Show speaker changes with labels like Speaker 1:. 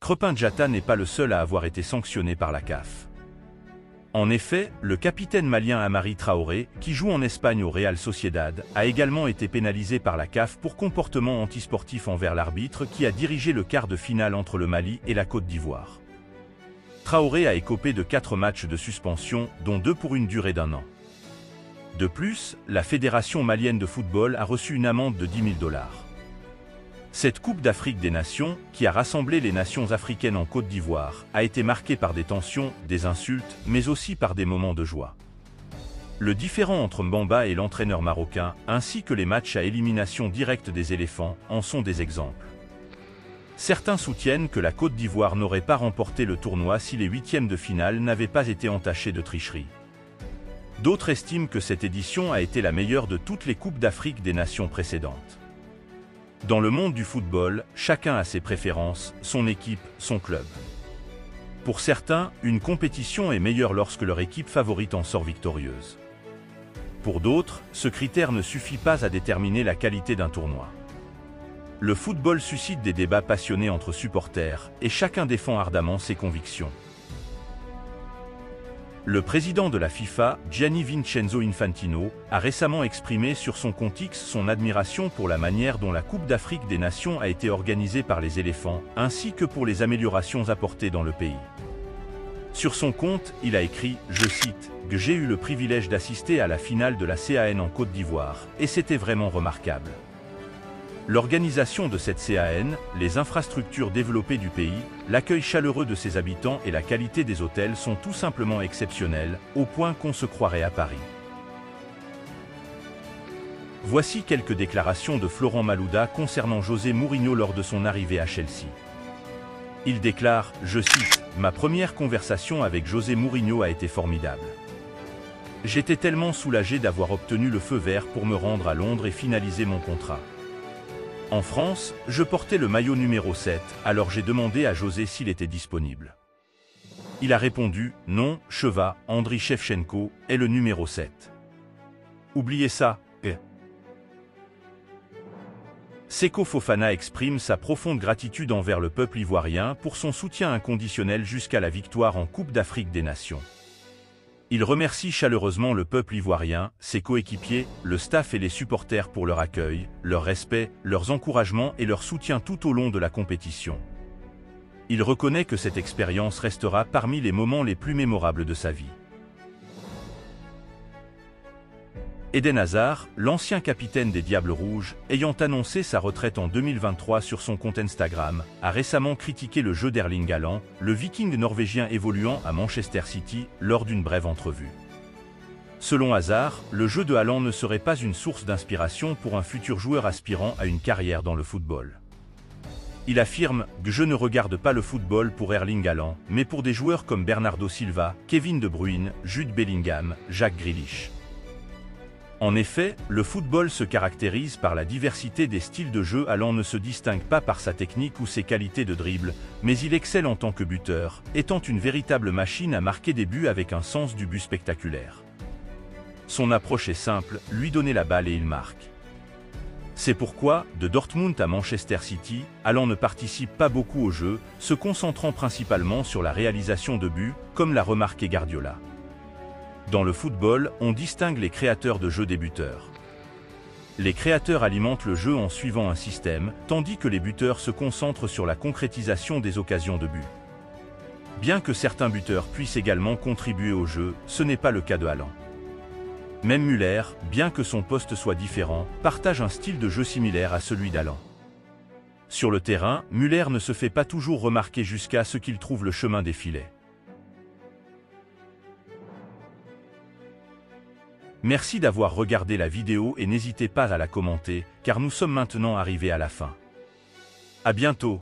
Speaker 1: Krépin Diatta n'est pas le seul à avoir été sanctionné par la CAF. En effet, le capitaine malien Amari Traoré, qui joue en Espagne au Real Sociedad, a également été pénalisé par la CAF pour comportement antisportif envers l'arbitre qui a dirigé le quart de finale entre le Mali et la Côte d'Ivoire. Traoré a écopé de 4 matchs de suspension, dont 2 pour une durée d'1 an. De plus, la Fédération malienne de football a reçu une amende de 10 000 $. Cette Coupe d'Afrique des Nations, qui a rassemblé les nations africaines en Côte d'Ivoire, a été marquée par des tensions, des insultes, mais aussi par des moments de joie. Le différend entre Mbamba et l'entraîneur marocain, ainsi que les matchs à élimination directe des éléphants, en sont des exemples. Certains soutiennent que la Côte d'Ivoire n'aurait pas remporté le tournoi si les huitièmes de finale n'avaient pas été entachés de tricherie. D'autres estiment que cette édition a été la meilleure de toutes les Coupes d'Afrique des Nations précédentes. Dans le monde du football, chacun a ses préférences, son équipe, son club. Pour certains, une compétition est meilleure lorsque leur équipe favorite en sort victorieuse. Pour d'autres, ce critère ne suffit pas à déterminer la qualité d'un tournoi. Le football suscite des débats passionnés entre supporters, et chacun défend ardemment ses convictions. Le président de la FIFA, Gianni Vincenzo Infantino, a récemment exprimé sur son compte X son admiration pour la manière dont la Coupe d'Afrique des Nations a été organisée par les éléphants, ainsi que pour les améliorations apportées dans le pays. Sur son compte, il a écrit, je cite, « J'ai eu le privilège d'assister à la finale de la CAN en Côte d'Ivoire, et c'était vraiment remarquable. L'organisation de cette CAN, les infrastructures développées du pays, l'accueil chaleureux de ses habitants et la qualité des hôtels sont tout simplement exceptionnels, au point qu'on se croirait à Paris. » Voici quelques déclarations de Florent Malouda concernant José Mourinho lors de son arrivée à Chelsea. Il déclare, je cite, « Ma première conversation avec José Mourinho a été formidable. J'étais tellement soulagé d'avoir obtenu le feu vert pour me rendre à Londres et finaliser mon contrat. En France, je portais le maillot numéro 7, alors j'ai demandé à José s'il était disponible. Il a répondu, non, Cheva, Andriy Shevchenko, est le numéro 7. Oubliez ça, Seko Fofana exprime sa profonde gratitude envers le peuple ivoirien pour son soutien inconditionnel jusqu'à la victoire en Coupe d'Afrique des Nations. Il remercie chaleureusement le peuple ivoirien, ses coéquipiers, le staff et les supporters pour leur accueil, leur respect, leurs encouragements et leur soutien tout au long de la compétition. Il reconnaît que cette expérience restera parmi les moments les plus mémorables de sa vie. Eden Hazard, l'ancien capitaine des Diables Rouges, ayant annoncé sa retraite en 2023 sur son compte Instagram, a récemment critiqué le jeu d'Erling Haaland, le Viking norvégien évoluant à Manchester City, lors d'une brève entrevue. Selon Hazard, le jeu de Haaland ne serait pas une source d'inspiration pour un futur joueur aspirant à une carrière dans le football. Il affirme « Je ne regarde pas le football pour Erling Haaland, mais pour des joueurs comme Bernardo Silva, Kevin De Bruyne, Jude Bellingham, Jack Grealish. » En effet, le football se caractérise par la diversité des styles de jeu. Haaland ne se distingue pas par sa technique ou ses qualités de dribble, mais il excelle en tant que buteur, étant une véritable machine à marquer des buts avec un sens du but spectaculaire. Son approche est simple, lui donner la balle et il marque. C'est pourquoi, de Dortmund à Manchester City, Haaland ne participe pas beaucoup au jeu, se concentrant principalement sur la réalisation de buts, comme l'a remarqué Guardiola. Dans le football, on distingue les créateurs de jeux des buteurs. Les créateurs alimentent le jeu en suivant un système, tandis que les buteurs se concentrent sur la concrétisation des occasions de but. Bien que certains buteurs puissent également contribuer au jeu, ce n'est pas le cas de Haaland. Même Müller, bien que son poste soit différent, partage un style de jeu similaire à celui d'Haaland. Sur le terrain, Müller ne se fait pas toujours remarquer jusqu'à ce qu'il trouve le chemin des filets. Merci d'avoir regardé la vidéo et n'hésitez pas à la commenter, car nous sommes maintenant arrivés à la fin. À bientôt.